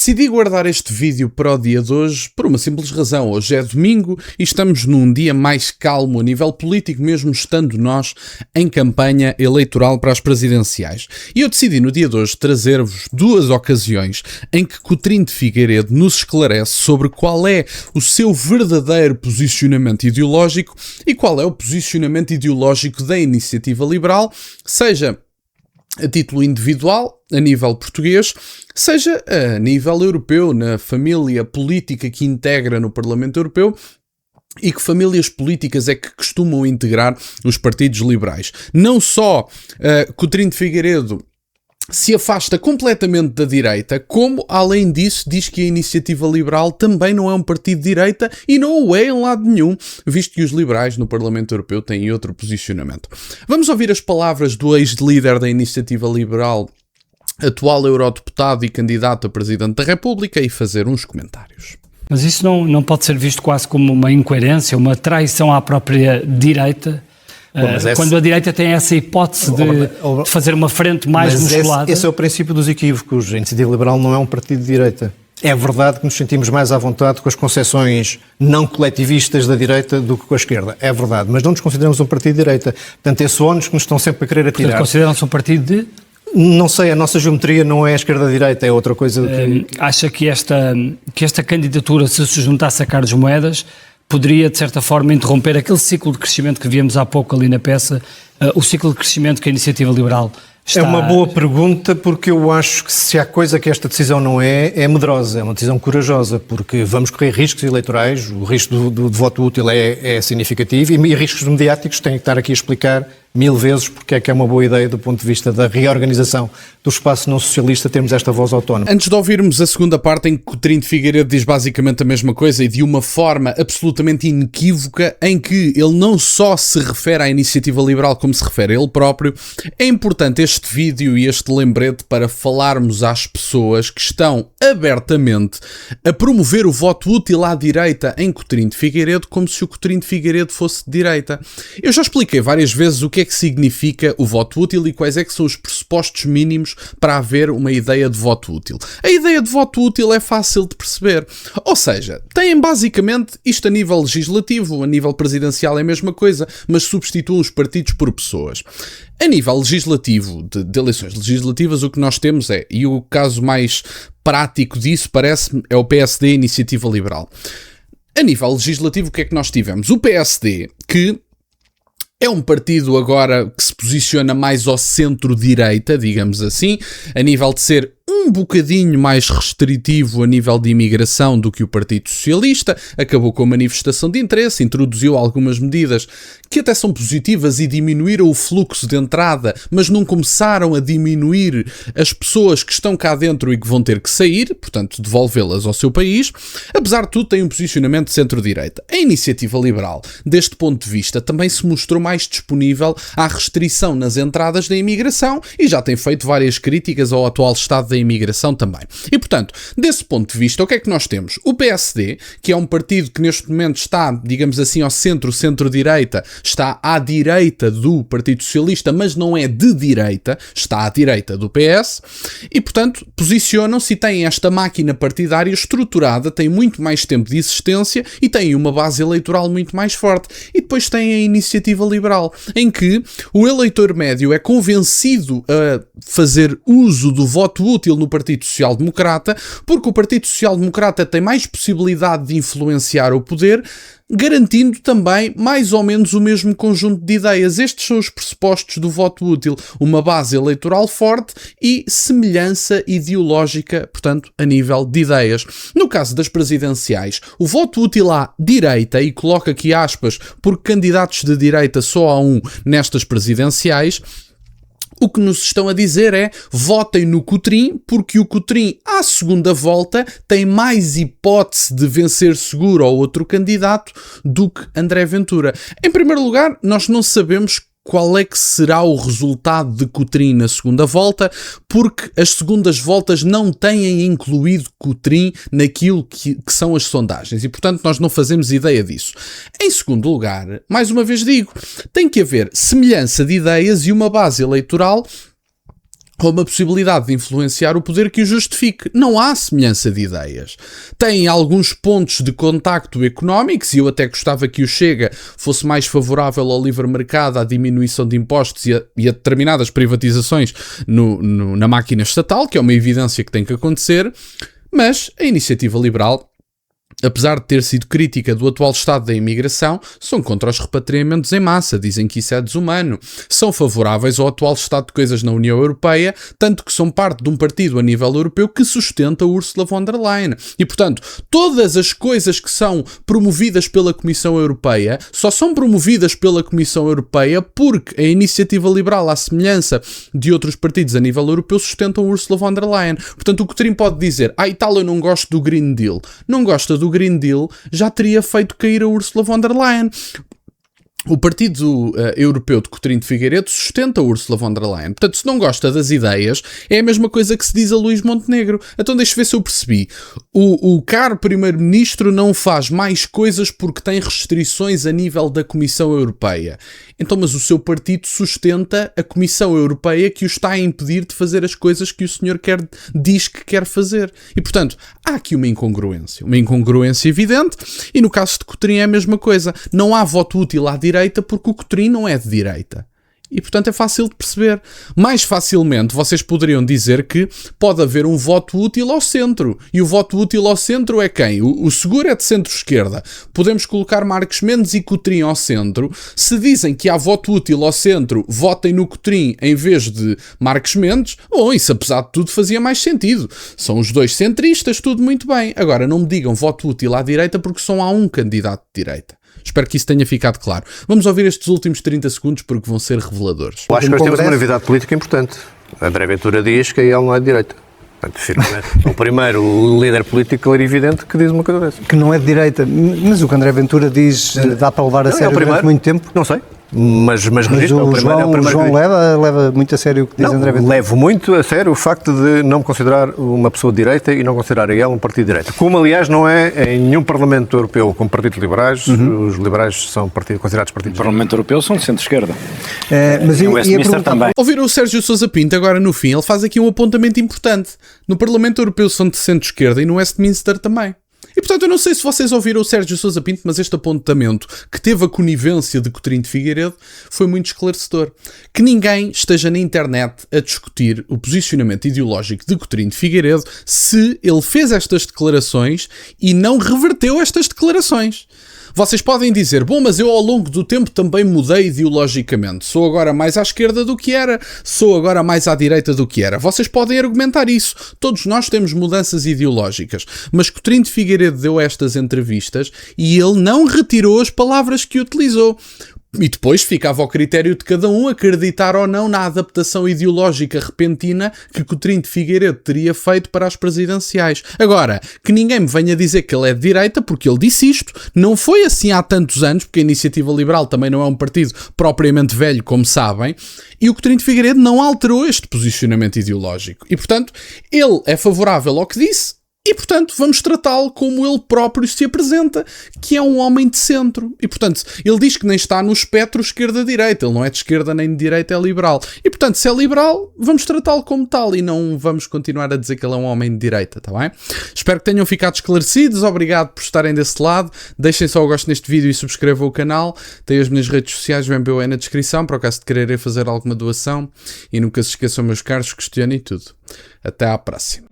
Decidi guardar este vídeo para o dia de hoje por uma simples razão. Hoje é domingo e estamos num dia mais calmo a nível político, mesmo estando nós em campanha eleitoral para as presidenciais. E eu decidi no dia de hoje trazer-vos duas ocasiões em que Coutinho de Figueiredo nos esclarece sobre qual é o seu verdadeiro posicionamento ideológico e qual é o posicionamento ideológico da Iniciativa Liberal, seja a título individual, a nível português, seja a nível europeu, na família política que integra no Parlamento Europeu e que famílias políticas é que costumam integrar os partidos liberais. Não só Coutinho de Figueiredo se afasta completamente da direita, como, além disso, diz que a Iniciativa Liberal também não é um partido de direita e não o é em lado nenhum, visto que os liberais no Parlamento Europeu têm outro posicionamento. Vamos ouvir as palavras do ex-líder da Iniciativa Liberal, atual eurodeputado e candidato a Presidente da República, e fazer uns comentários. Mas isso não pode ser visto quase como uma incoerência, uma traição à própria direita? Quando a direita tem essa hipótese de fazer uma frente mais musculada. Esse é o princípio dos equívocos. A Iniciativa Liberal não é um partido de direita. É verdade que nos sentimos mais à vontade com as concepções não coletivistas da direita do que com a esquerda. É verdade, mas não nos consideramos um partido de direita. Portanto, esse ónus que nos estão sempre a querer atirar. Portanto, consideram-se um partido de... Não sei, a nossa geometria não é a esquerda-direita, é outra coisa. Acha que esta candidatura, se juntasse a Carlos Moedas, poderia, de certa forma, interromper aquele ciclo de crescimento que víamos há pouco ali na peça, o ciclo de crescimento que a Iniciativa Liberal está... É uma boa pergunta, porque eu acho que se há coisa que esta decisão não é medrosa, é uma decisão corajosa, porque vamos correr riscos eleitorais, o risco do voto útil é significativo e riscos mediáticos têm que estar aqui a explicar 1000 vezes porque é que é uma boa ideia do ponto de vista da reorganização do espaço não socialista termos esta voz autónoma. Antes de ouvirmos a segunda parte em que Coutinho de Figueiredo diz basicamente a mesma coisa e de uma forma absolutamente inequívoca, em que ele não só se refere à Iniciativa Liberal como se refere a ele próprio, é importante este vídeo e este lembrete para falarmos às pessoas que estão abertamente a promover o voto útil à direita em Coutinho de Figueiredo como se o Coutinho de Figueiredo fosse de direita. Eu já expliquei várias vezes o que é que significa o voto útil e quais é que são os pressupostos mínimos para haver uma ideia de voto útil. A ideia de voto útil é fácil de perceber. Ou seja, têm basicamente isto a nível legislativo, a nível presidencial é a mesma coisa, mas substituem os partidos por pessoas. A nível legislativo, de eleições legislativas, o que nós temos é, e o caso mais prático disso parece-me, é o PSD, Iniciativa Liberal. A nível legislativo, o que é que nós tivemos? O PSD, que é um partido agora que se posiciona mais ao centro-direita, digamos assim, a nível de ser um bocadinho mais restritivo a nível de imigração do que o Partido Socialista, acabou com a manifestação de interesse, introduziu algumas medidas que até são positivas e diminuíram o fluxo de entrada, mas não começaram a diminuir as pessoas que estão cá dentro e que vão ter que sair, portanto devolvê-las ao seu país. Apesar de tudo, tem um posicionamento de centro-direita. A Iniciativa Liberal, deste ponto de vista, também se mostrou mais disponível à restrição nas entradas da imigração e já tem feito várias críticas ao atual estado da imigração também. E, portanto, desse ponto de vista, o que é que nós temos? O PSD, que é um partido que neste momento está, digamos assim, ao centro-direita, está à direita do Partido Socialista, mas não é de direita, está à direita do PS, e, portanto, posicionam-se e têm esta máquina partidária estruturada, têm muito mais tempo de existência e têm uma base eleitoral muito mais forte. E depois têm a Iniciativa Liberal, em que o eleitor médio é convencido a fazer uso do voto útil no Partido Social Democrata, porque o Partido Social Democrata tem mais possibilidade de influenciar o poder, garantindo também mais ou menos o mesmo conjunto de ideias. Estes são os pressupostos do voto útil, uma base eleitoral forte e semelhança ideológica, portanto, a nível de ideias. No caso das presidenciais, o voto útil à direita, e coloco aqui aspas, porque candidatos de direita só há um nestas presidenciais, o que nos estão a dizer é: votem no Coutinho, porque o Coutinho, à segunda volta, tem mais hipótese de vencer seguro ao outro candidato do que André Ventura. Em primeiro lugar, nós não sabemos qual é que será o resultado de Coutinho na segunda volta, porque as segundas voltas não têm incluído Coutinho naquilo que são as sondagens e, portanto, nós não fazemos ideia disso. Em segundo lugar, mais uma vez digo, tem que haver semelhança de ideias e uma base eleitoral ou uma possibilidade de influenciar o poder que o justifique. Não há semelhança de ideias. Tem alguns pontos de contacto económicos, e eu até gostava que o Chega fosse mais favorável ao livre mercado, à diminuição de impostos e a determinadas privatizações na máquina estatal, que é uma evidência que tem que acontecer, mas a iniciativa liberal, apesar de ter sido crítica do atual estado da imigração, são contra os repatriamentos em massa, dizem que isso é desumano. São favoráveis ao atual estado de coisas na União Europeia, tanto que são parte de um partido a nível europeu que sustenta Ursula von der Leyen. E, portanto, todas as coisas que são promovidas pela Comissão Europeia só são promovidas pela Comissão Europeia porque a iniciativa liberal, à semelhança de outros partidos a nível europeu, sustentam Ursula von der Leyen. Portanto, o Coutinho pode dizer: e tal, eu não gosto do Green Deal. Não gosta do Green Deal, já teria feito cair a Ursula von der Leyen. O Partido Europeu de Coutinho de Figueiredo sustenta a Ursula von der Leyen. Portanto, se não gosta das ideias, é a mesma coisa que se diz a Luís Montenegro. Então deixa ver se eu percebi. O caro Primeiro-Ministro não faz mais coisas porque tem restrições a nível da Comissão Europeia. Então, mas o seu partido sustenta a Comissão Europeia que o está a impedir de fazer as coisas que o senhor diz que quer fazer. E, portanto, há aqui uma incongruência evidente, e no caso de Coutinho é a mesma coisa. Não há voto útil à direita porque o Coutinho não é de direita. E, portanto, é fácil de perceber. Mais facilmente, vocês poderiam dizer que pode haver um voto útil ao centro. E o voto útil ao centro é quem? O Seguro é de centro-esquerda. Podemos colocar Marcos Mendes e Coutinho ao centro. Se dizem que há voto útil ao centro, votem no Coutinho em vez de Marcos Mendes. Bom, isso apesar de tudo fazia mais sentido. São os dois centristas, tudo muito bem. Agora, não me digam voto útil à direita porque só há um candidato de direita. Espero que isso tenha ficado claro. Vamos ouvir estes últimos 30 segundos porque vão ser reveladores. Eu acho que nós temos uma novidade política importante. André Ventura diz que ele não é de direita. Portanto, finalmente, o primeiro líder político clarividente que diz uma coisa dessa. Que não é de direita. Mas o que André Ventura diz dá para levar a sério durante muito tempo? Não sei. Mas registra, o João leva muito a sério o que diz André Ventura? Levo muito a sério o facto de não me considerar uma pessoa de direita e não considerar a ele um partido de direita. Como, aliás, não é em nenhum Parlamento Europeu como partidos liberais. Os liberais são considerados partidos. O Parlamento Europeu são de centro-esquerda. Mas o Westminster também. Ouviram o Sérgio Sousa Pinto agora no fim? Ele faz aqui um apontamento importante. No Parlamento Europeu são de centro-esquerda e no Westminster também. E, portanto, eu não sei se vocês ouviram o Sérgio Sousa Pinto, mas este apontamento que teve a conivência de Coutinho de Figueiredo foi muito esclarecedor. Que ninguém esteja na internet a discutir o posicionamento ideológico de Coutinho de Figueiredo se ele fez estas declarações e não reverteu estas declarações. Vocês podem dizer, bom, mas eu ao longo do tempo também mudei ideologicamente. Sou agora mais à esquerda do que era, sou agora mais à direita do que era. Vocês podem argumentar isso. Todos nós temos mudanças ideológicas. Mas Coutinho de Figueiredo deu estas entrevistas e ele não retirou as palavras que utilizou. E depois ficava ao critério de cada um acreditar ou não na adaptação ideológica repentina que Coutinho de Figueiredo teria feito para as presidenciais. Agora, que ninguém me venha dizer que ele é de direita, porque ele disse isto. Não foi assim há tantos anos, porque a Iniciativa Liberal também não é um partido propriamente velho, como sabem, e o Coutinho de Figueiredo não alterou este posicionamento ideológico. E, portanto, ele é favorável ao que disse, e, portanto, vamos tratá-lo como ele próprio se apresenta, que é um homem de centro. E, portanto, ele diz que nem está no espectro esquerda-direita. Ele não é de esquerda nem de direita, é liberal. E, portanto, se é liberal, vamos tratá-lo como tal e não vamos continuar a dizer que ele é um homem de direita, está bem? Espero que tenham ficado esclarecidos. Obrigado por estarem desse lado. Deixem só o gosto neste vídeo e subscrevam o canal. Tem as minhas redes sociais, o MBO aí na descrição, para o caso de quererem fazer alguma doação. E nunca se esqueçam, meus caros, questionem tudo. Até à próxima.